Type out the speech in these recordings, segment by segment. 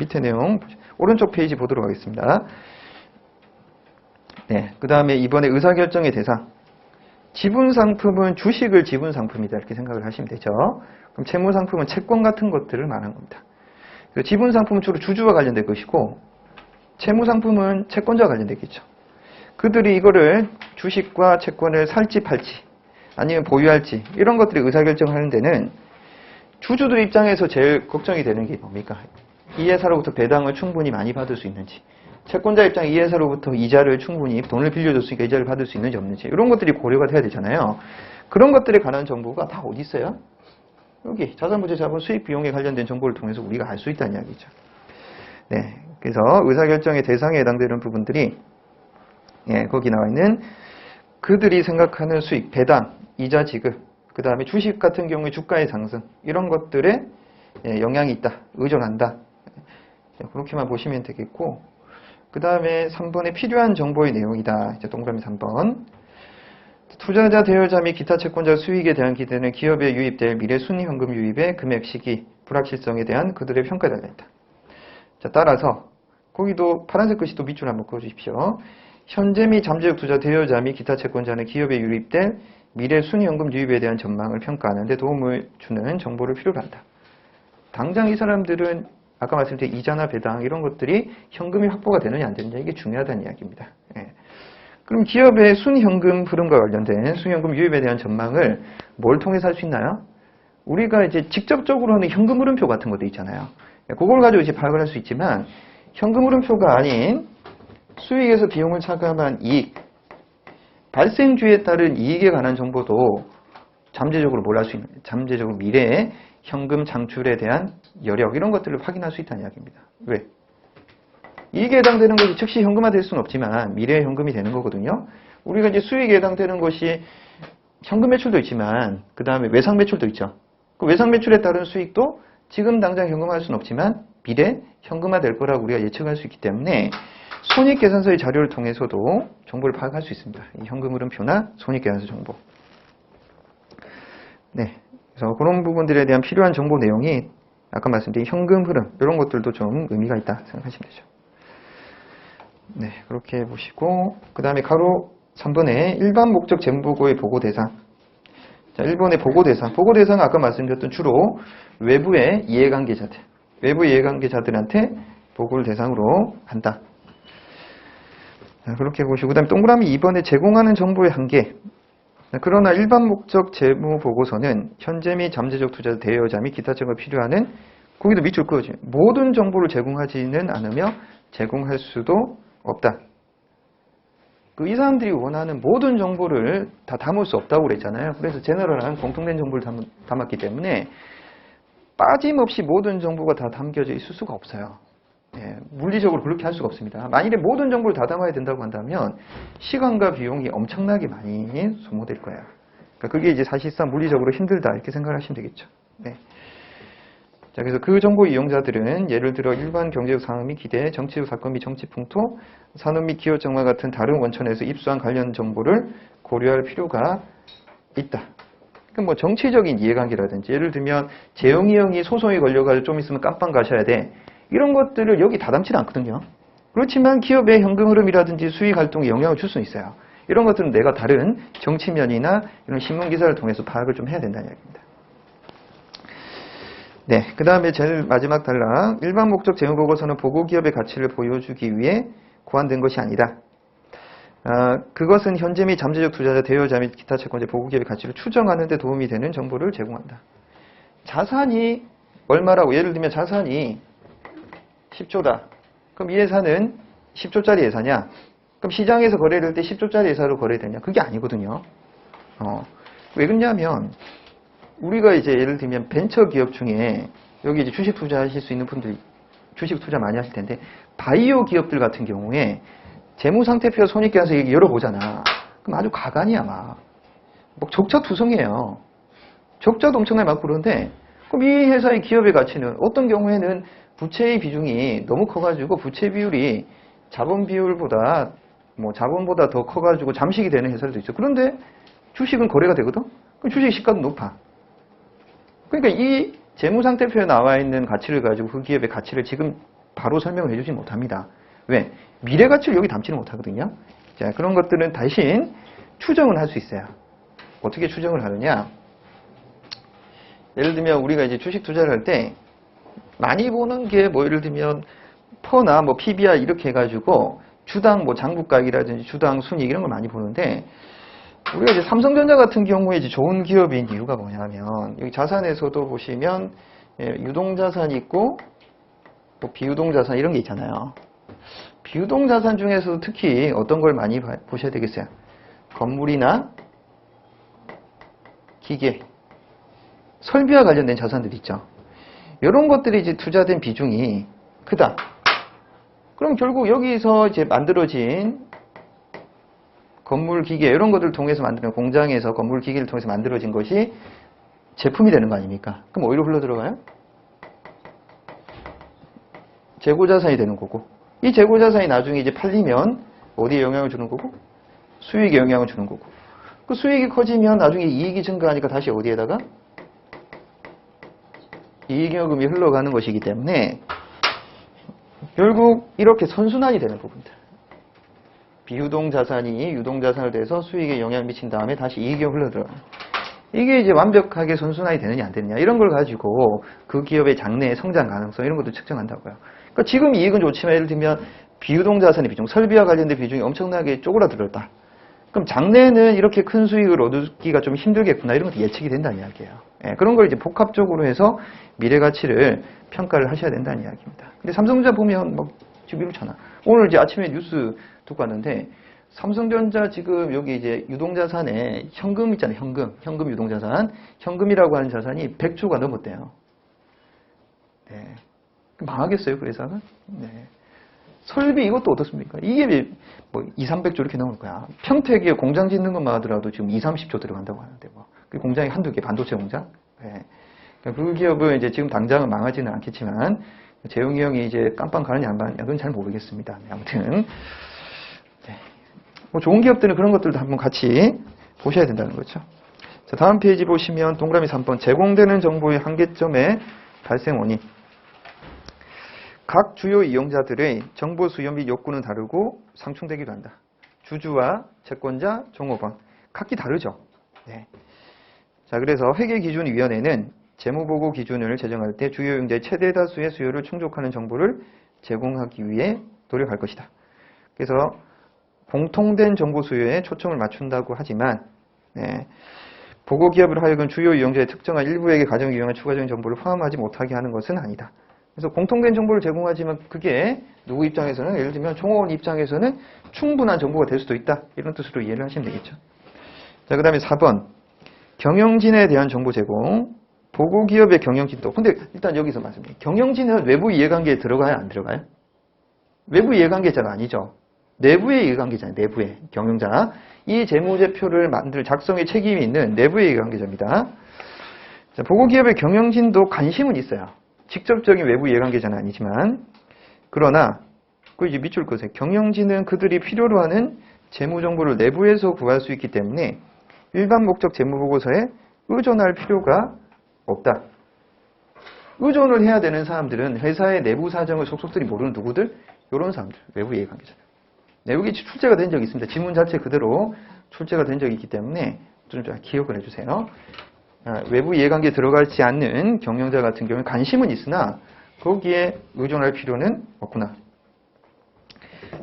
밑에 내용 오른쪽 페이지 보도록 하겠습니다. 네, 그 다음에 이번에 의사결정의 대상. 지분상품은 주식을 지분상품이다 이렇게 생각을 하시면 되죠. 그럼 채무상품은 채권 같은 것들을 말하는 겁니다. 지분상품은 주로 주주와 관련된 것이고 채무상품은 채권자와 관련되겠죠. 그들이 이거를 주식과 채권을 살지 팔지 아니면 보유할지 이런 것들이 의사결정하는 데는 주주들 입장에서 제일 걱정이 되는 게 뭡니까? 이 회사로부터 배당을 충분히 많이 받을 수 있는지, 채권자 입장에 이 회사로부터 이자를 충분히 돈을 빌려줬으니까 이자를 받을 수 있는지 없는지 이런 것들이 고려가 돼야 되잖아요. 그런 것들에 관한 정보가 다 어디 있어요? 여기 자산부채 자본 수익 비용에 관련된 정보를 통해서 우리가 알 수 있다는 이야기죠. 네, 그래서 의사결정의 대상에 해당되는 부분들이 거기 나와 있는 그들이 생각하는 수익, 배당, 이자 지급, 그 다음에 주식 같은 경우에 주가의 상승 이런 것들에 영향이 있다, 의존한다. 그렇게만 보시면 되겠고 그 다음에 3번에 필요한 정보의 내용이다. 이제 동그라미 3번. 투자자, 대여자 및 기타 채권자 수익에 대한 기대는 기업에 유입될 미래 순이현금 유입의 금액, 시기, 불확실성에 대한 그들의 평가에 달려있다. 자, 따라서 거기도 파란색 글씨도 밑줄 한번 그어주십시오. 현재 및 잠재적 투자, 대여자 및 기타 채권자는 기업에 유입될 미래 순이현금 유입에 대한 전망을 평가하는 데 도움을 주는 정보를 필요로 한다. 당장 이 사람들은 아까 말씀드린 이자나 배당 이런 것들이 현금이 확보가 되느냐 안 되느냐 이게 중요하다는 이야기입니다. 그럼 기업의 순현금 흐름과 관련된 순현금 유입에 대한 전망을 뭘 통해서 할 수 있나요? 우리가 이제 직접적으로 하는 현금 흐름표 같은 것도 있잖아요. 그걸 가지고 이제 파악을 할 수 있지만 현금 흐름표가 아닌 수익에서 비용을 차감한 이익, 발생주에 따른 이익에 관한 정보도 잠재적으로 뭘 할 수 있는, 잠재적으로 미래의 현금 창출에 대한 여력 이런 것들을 확인할 수 있다는 이야기입니다. 왜? 이익에 해당되는 것이 즉시 현금화 될 수는 없지만 미래의 현금이 되는 거거든요. 우리가 이제 수익에 해당되는 것이 현금 매출도 있지만 그 다음에 외상 매출도 있죠. 그 외상 매출에 따른 수익도 지금 당장 현금화할 수는 없지만 미래 현금화 될 거라고 우리가 예측할 수 있기 때문에 손익계산서의 자료를 통해서도 정보를 파악할 수 있습니다. 이 현금 흐름표나 손익계산서 정보. 네, 그래서 그런 부분들에 대한 필요한 정보 내용이 아까 말씀드린 현금 흐름 이런 것들도 좀 의미가 있다 생각하시면 되죠. 네, 그렇게 보시고 그 다음에 가로 3번에 일반 목적 재무보고의 보고 대상. 자, 1번의 보고 대상. 보고 대상은 아까 말씀드렸던 주로 외부의 이해관계자들, 외부 이해관계자들한테 보고를 대상으로 한다. 자, 그렇게 보시고 그 다음에 동그라미 2번에 제공하는 정보의 한계. 그러나 일반 목적 재무 보고서는 현재 및 잠재적 투자 대여자 및 기타 정보가 필요하는 거기도 밑줄 그어지 모든 정보를 제공하지는 않으며 제공할 수도 없다. 이 사람들이 원하는 모든 정보를 다 담을 수 없다고 그랬잖아요. 그래서 제너럴한 공통된 정보를 담았기 때문에 빠짐없이 모든 정보가 다 담겨져 있을 수가 없어요. 물리적으로 그렇게 할 수가 없습니다. 만일에 모든 정보를 다 담아야 된다고 한다면 시간과 비용이 엄청나게 많이 소모될 거예요. 그러니까 그게 이제 사실상 물리적으로 힘들다 이렇게 생각하시면 되겠죠. 네. 자, 그래서 그 정보 이용자들은 예를 들어 일반 경제적 상황 및 기대, 정치적 사건 및 정치 풍토, 산업 및 기업 정화 같은 다른 원천에서 입수한 관련 정보를 고려할 필요가 있다. 그러니까 뭐 정치적인 이해관계라든지 예를 들면 재영이 형이 소송에 걸려가지고 좀 있으면 깜빵 가셔야 돼. 이런 것들을 여기 다 담지는 않거든요. 그렇지만 기업의 현금 흐름이라든지 수익 활동에 영향을 줄 수는 있어요. 이런 것들은 내가 다른 정치면이나 이런 신문 기사를 통해서 파악을 좀 해야 된다는 이야기입니다. 네, 그 다음에 제일 마지막 단락. 일반 목적 재무보고서는 보고기업의 가치를 보여주기 위해 고안된 것이 아니다. 그것은 현재 및 잠재적 투자자, 대여자 및 기타 채권자 보고기업의 가치를 추정하는 데 도움이 되는 정보를 제공한다. 자산이 얼마라고, 예를 들면 자산이 10조다. 그럼 이 회사는 10조짜리 회사냐? 그럼 시장에서 거래를 할 때 10조짜리 회사로 거래되냐? 그게 아니거든요. 왜 그러냐면 우리가 이제 예를 들면 벤처 기업 중에 여기 이제 주식 투자하실 수 있는 분들이 주식 투자 많이 하실 텐데 바이오 기업들 같은 경우에 재무상태표 손익계산서 얘기 열어보잖아. 그럼 아주 가관이야 막. 뭐 적자투성이에요. 적자도 엄청나게 많고 그런데 그럼 이 회사의 기업의 가치는 어떤 경우에는 부채의 비중이 너무 커가지고 부채 비율이 자본 비율보다 뭐 자본보다 더 커가지고 잠식이 되는 회사들도 있죠. 그런데 주식은 거래가 되거든? 그럼 주식 시가도 높아. 그러니까 이 재무상태표에 나와 있는 가치를 가지고 그 기업의 가치를 지금 바로 설명을 해주지 못합니다. 왜? 미래 가치를 여기 담지는 못하거든요. 자, 그런 것들은 대신 추정을 할 수 있어요. 어떻게 추정을 하느냐? 예를 들면 우리가 이제 주식 투자를 할 때 많이 보는 게 뭐 예를 들면 퍼나 뭐 PBR 이렇게 해가지고 주당 뭐 장부가액이라든지 주당 순이익 이런 걸 많이 보는데 우리가 이제 삼성전자 같은 경우에 이제 좋은 기업인 이유가 뭐냐면 여기 자산에서도 보시면 유동자산이 있고 뭐 비유동자산 이런 게 있잖아요. 비유동자산 중에서도 특히 어떤 걸 많이 보셔야 되겠어요? 건물이나 기계, 설비와 관련된 자산들이 있죠. 이런 것들이 이제 투자된 비중이 크다. 그럼 결국 여기서 이제 만들어진 건물 기계 이런 것들을 통해서 만드는 공장에서 건물 기계를 통해서 만들어진 것이 제품이 되는 거 아닙니까? 그럼 어디로 흘러 들어가요? 재고자산이 되는 거고 이 재고자산이 나중에 이제 팔리면 어디에 영향을 주는 거고? 수익에 영향을 주는 거고 그 수익이 커지면 나중에 이익이 증가하니까 다시 어디에다가? 이익여금이 흘러가는 것이기 때문에 결국 이렇게 선순환이 되는 부분들. 비유동자산이 유동자산을 돼서 수익에 영향을 미친 다음에 다시 이익이 흘러들어가요. 이게 이제 완벽하게 선순환이 되느냐 안 되느냐 이런 걸 가지고 그 기업의 장래의 성장 가능성 이런 것도 측정한다고요. 그러니까 지금 이익은 좋지만 예를 들면 비유동자산의 비중, 설비와 관련된 비중이 엄청나게 쪼그라들었다. 그럼 장래에는 이렇게 큰 수익을 얻기가 좀 힘들겠구나 이런 것도 예측이 된다는 이야기예요. 예, 그런 걸 이제 복합적으로 해서 미래 가치를 평가를 하셔야 된다는 이야기입니다. 근데 삼성전자 보면 막 지금 이렇잖아. 오늘 이제 아침에 뉴스 듣고 왔는데 삼성전자 지금 여기 이제 유동자산에 현금 있잖아요. 현금 유동자산. 현금이라고 하는 자산이 100조가 넘었대요. 네. 망하겠어요, 그 회사는? 네. 설비 이것도 어떻습니까? 이게 뭐 2, 300조 이렇게 나올 거야. 평택에 공장 짓는 것만 하더라도 지금 2, 30조 들어간다고 하는데 뭐. 그 공장이 한두 개, 반도체 공장? 네. 그 기업은 이제 지금 당장은 망하지는 않겠지만 재용이 형이 이제 깜빵 가느냐 안 가느냐 그건 잘 모르겠습니다. 네, 아무튼 네. 뭐 좋은 기업들은 그런 것들도 한번 같이 보셔야 된다는 거죠. 자, 다음 페이지 보시면 동그라미 3번 제공되는 정보의 한계점의 발생 원인. 각 주요 이용자들의 정보 수요 및 욕구는 다르고 상충되기도 한다. 주주와 채권자, 종업원 각기 다르죠. 네. 자, 그래서 회계기준위원회는 재무보고 기준을 제정할 때 주요 이용자의 최대 다수의 수요를 충족하는 정보를 제공하기 위해 노력할 것이다. 그래서 공통된 정보 수요에 초점을 맞춘다고 하지만 네, 보고기업을 하여금 주요 이용자의 특정한 일부에게 가장 유용한 추가적인 정보를 포함하지 못하게 하는 것은 아니다. 그래서 공통된 정보를 제공하지만 그게 누구 입장에서는 예를 들면 종업원 입장에서는 충분한 정보가 될 수도 있다. 이런 뜻으로 이해를 하시면 되겠죠. 자, 그 다음에 4번 경영진에 대한 정보 제공. 보고기업의 경영진도. 근데 일단 여기서 말씀드립니다. 경영진은 외부 이해관계에 들어가요? 안 들어가요? 외부 이해관계자가 아니죠. 내부의 이해관계자예요. 내부의 경영자. 이 재무제표를 작성에 책임이 있는 내부의 이해관계자입니다. 자, 보고기업의 경영진도 관심은 있어요. 직접적인 외부 이해관계자는 아니지만 그러나 그 이제 밑줄 그으세요. 경영진은 그들이 필요로 하는 재무정보를 내부에서 구할 수 있기 때문에 일반 목적 재무보고서에 의존할 필요가 없다. 의존을 해야 되는 사람들은 회사의 내부 사정을 속속들이 모르는 누구들? 이런 사람들, 외부 이해관계자. 내부기 출제가 된 적이 있습니다. 지문 자체 그대로 출제가 된 적이 있기 때문에 좀 기억을 해주세요. 외부 이해관계에 들어가지 않는 경영자 같은 경우는 관심은 있으나 거기에 의존할 필요는 없구나.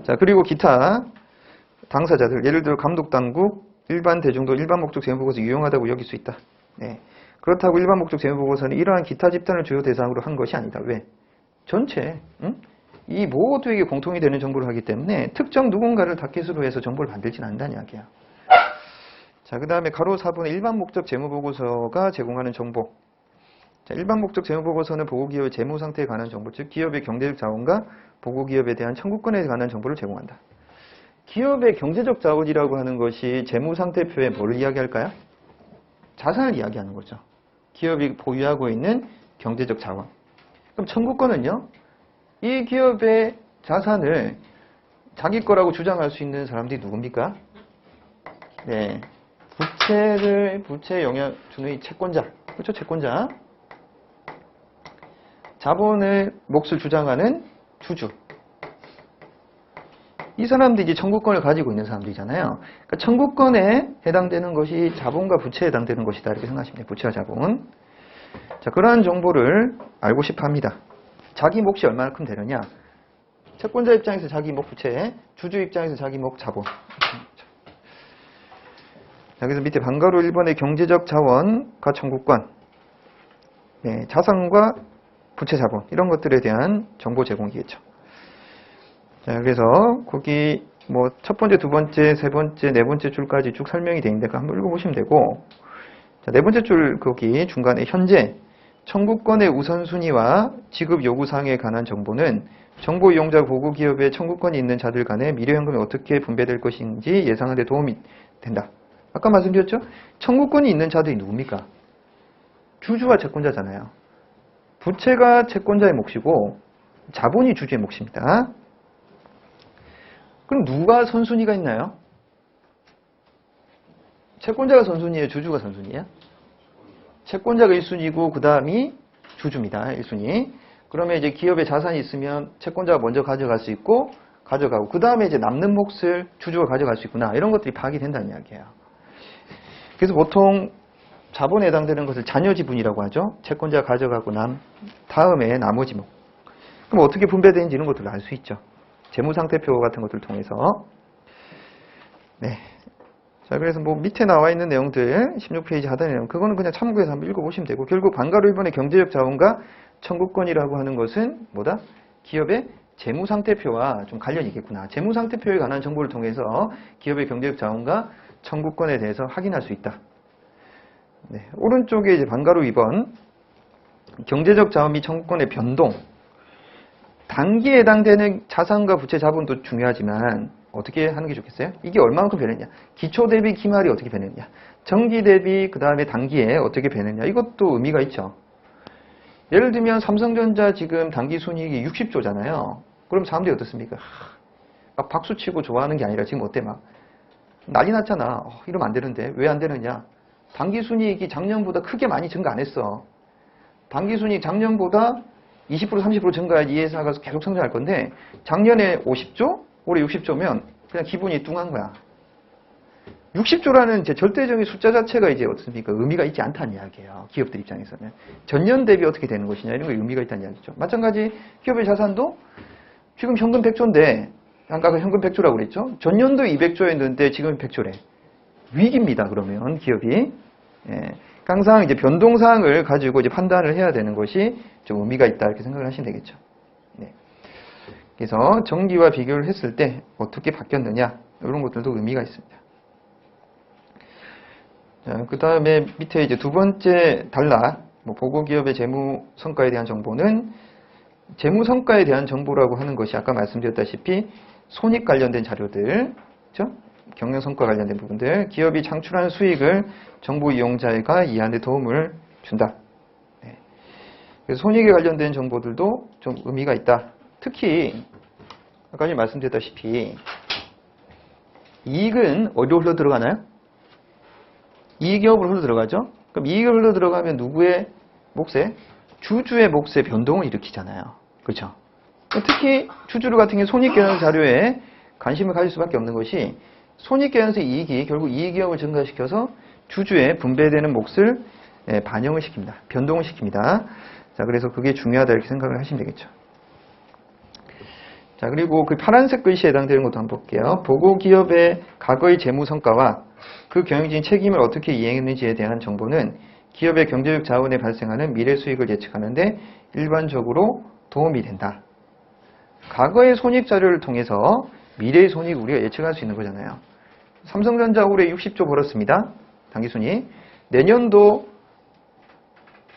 자, 그리고 기타 당사자들, 예를 들어 감독당국, 일반 대중도 일반 목적 재무보고서 유용하다고 여길 수 있다. 네. 그렇다고 일반 목적 재무보고서는 이러한 기타 집단을 주요 대상으로 한 것이 아니다. 왜? 전체 이 모두에게 공통이 되는 정보를 하기 때문에 특정 누군가를 타깃으로 해서 정보를 만들지는 않는다는 이야기야. 자, 그 다음에 가로 4번의 일반 목적 재무보고서가 제공하는 정보. 자, 일반 목적 재무보고서는 보고기업의 재무 상태에 관한 정보, 즉 기업의 경제적 자원과 보고기업에 대한 청구권에 관한 정보를 제공한다. 기업의 경제적 자원이라고 하는 것이 재무 상태표에 뭘 이야기할까요? 자산을 이야기하는 거죠. 기업이 보유하고 있는 경제적 자원. 그럼 청구권은요? 이 기업의 자산을 자기 거라고 주장할 수 있는 사람들이 누굽니까? 네. 부채에 영향 주는 이 채권자. 그렇죠? 채권자. 자본의 몫을 주장하는 주주. 이 사람들이 청구권을 가지고 있는 사람들이잖아요. 그러니까 청구권에 해당되는 것이 자본과 부채에 해당되는 것이다. 이렇게 생각하시면 돼요. 부채와 자본. 자, 그러한 정보를 알고 싶어 합니다. 자기 몫이 얼마만큼 되느냐. 채권자 입장에서 자기 몫 부채, 주주 입장에서 자기 몫 자본. 자, 그래서 밑에 방가로 1번의 경제적 자원과 청구권, 네, 자산과 부채 자본 이런 것들에 대한 정보 제공이겠죠. 자, 그래서 거기 뭐 첫 번째, 두 번째, 세 번째, 네 번째 줄까지 쭉 설명이 되어 있는데 그거 한번 읽어보시면 되고, 자, 네 번째 줄 거기 중간에 현재 청구권의 우선순위와 지급 요구사항에 관한 정보는 정보 이용자 보고기업의 청구권이 있는 자들 간에 미래현금이 어떻게 분배될 것인지 예상하는 데 도움이 된다. 아까 말씀드렸죠? 청구권이 있는 자들이 누굽니까? 주주와 채권자잖아요. 부채가 채권자의 몫이고 자본이 주주의 몫입니다. 그럼 누가 선순위가 있나요? 채권자가 선순위예요? 주주가 선순위예요? 채권자가 1순위고 그 다음이 주주입니다. 1순위. 그러면 이제 기업에 자산이 있으면 채권자가 먼저 가져갈 수 있고 가져가고 그 다음에 이제 남는 몫을 주주가 가져갈 수 있구나. 이런 것들이 파악이 된다는 이야기예요. 그래서 보통 자본에 해당되는 것을 잔여지분이라고 하죠. 채권자가 가져가고 난 다음에 나머지 몫. 그럼 어떻게 분배되는지 이런 것들을 알 수 있죠. 재무상태표 같은 것들을 통해서. 네. 자, 그래서 뭐 밑에 나와 있는 내용들, 16페이지 하단의 내용, 그거는 그냥 참고해서 한번 읽어보시면 되고, 결국 방가로 1번의 경제적 자원과 청구권이라고 하는 것은 뭐다? 기업의 재무상태표와 좀 관련이 있겠구나. 재무상태표에 관한 정보를 통해서 기업의 경제적 자원과 청구권에 대해서 확인할 수 있다. 네. 오른쪽에 이제 방가로 2번, 경제적 자원 및 청구권의 변동. 단기에 해당되는 자산과 부채 자본도 중요하지만 어떻게 하는 게 좋겠어요? 이게 얼마만큼 변했냐? 기초 대비 기말이 어떻게 변했냐? 정기 대비 그 다음에 단기에 어떻게 변했냐? 이것도 의미가 있죠. 예를 들면 삼성전자 지금 단기 순이익이 60조잖아요. 그럼 사람들이 어떻습니까? 막 박수치고 좋아하는 게 아니라 지금 어때? 막 난리 났잖아. 이러면 안 되는데 왜 안 되느냐? 단기 순이익이 작년보다 크게 많이 증가 안 했어. 단기 순이익 작년보다 20% 30% 증가해야지 이 회사가 계속 성장할 건데 작년에 50조? 올해 60조면 그냥 기분이 뚱한 거야. 60조라는 제 절대적인 숫자 자체가 이제 어떻습니까? 의미가 있지 않다는 이야기예요. 기업들 입장에서는. 전년 대비 어떻게 되는 것이냐 이런 거 의미가 있다는 이야기죠. 마찬가지 기업의 자산도 지금 현금 100조인데 아까 현금 100조라고 그랬죠? 전년도 200조였는데 지금 100조래. 위기입니다. 그러면 기업이. 예. 항상 이제 변동사항을 가지고 이제 판단을 해야 되는 것이 좀 의미가 있다 이렇게 생각을 하시면 되겠죠. 네. 그래서 정기와 비교를 했을 때 어떻게 바뀌었느냐 이런 것들도 의미가 있습니다. 자, 그 다음에 밑에 이제 두 번째 단락 보고기업의 재무 성과에 대한 정보는 재무 성과에 대한 정보라고 하는 것이 아까 말씀드렸다시피 손익 관련된 자료들, 그렇죠? 경영 성과 관련된 부분들, 기업이 창출한 수익을 정보 이용자가 이해하는 데 도움을 준다. 네. 그래서 손익에 관련된 정보들도 좀 의미가 있다. 특히 아까 전에 말씀드렸다시피 이익은 어디로 흘러 들어가나요? 이익업으로 흘러 들어가죠. 그럼 이익을 흘러 들어가면 누구의 몫에? 주주의 몫에 변동을 일으키잖아요. 그렇죠? 특히 주주들 같은 경우 손익계산 자료에 관심을 가질 수밖에 없는 것이 손익계산서 이익이 결국 이익이익을 증가시켜서 주주의 분배되는 몫을 반영을 시킵니다. 변동을 시킵니다. 자, 그래서 그게 중요하다 이렇게 생각을 하시면 되겠죠. 자, 그리고 그 파란색 글씨에 해당되는 것도 한번 볼게요. 보고기업의 과거의 재무 성과와 그 경영진 책임을 어떻게 이행했는지에 대한 정보는 기업의 경제적 자원에 발생하는 미래 수익을 예측하는데 일반적으로 도움이 된다. 과거의 손익 자료를 통해서 미래의 손익을 우리가 예측할 수 있는 거잖아요. 삼성전자 올해 60조 벌었습니다. 당기순이익. 내년도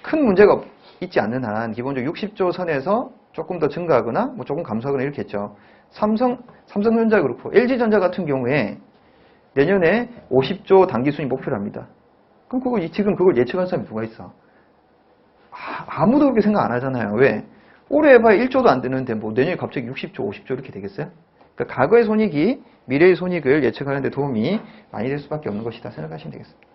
큰 문제가 있지 않는 한 기본적으로 60조 선에서 조금 더 증가하거나 뭐 조금 감소하거나 이렇게 했죠. 삼성전자 그렇고 LG전자 같은 경우에 내년에 50조 당기순이익 목표를 합니다. 그럼 지금 그걸 예측할 사람이 누가 있어? 아무도 그렇게 생각 안 하잖아요. 왜? 올해 해봐야 1조도 안 되는데 뭐 내년에 갑자기 60조, 50조 이렇게 되겠어요? 그러니까 과거의 손익이 미래의 손익을 예측하는 데 도움이 많이 될 수밖에 없는 것이다 생각하시면 되겠습니다.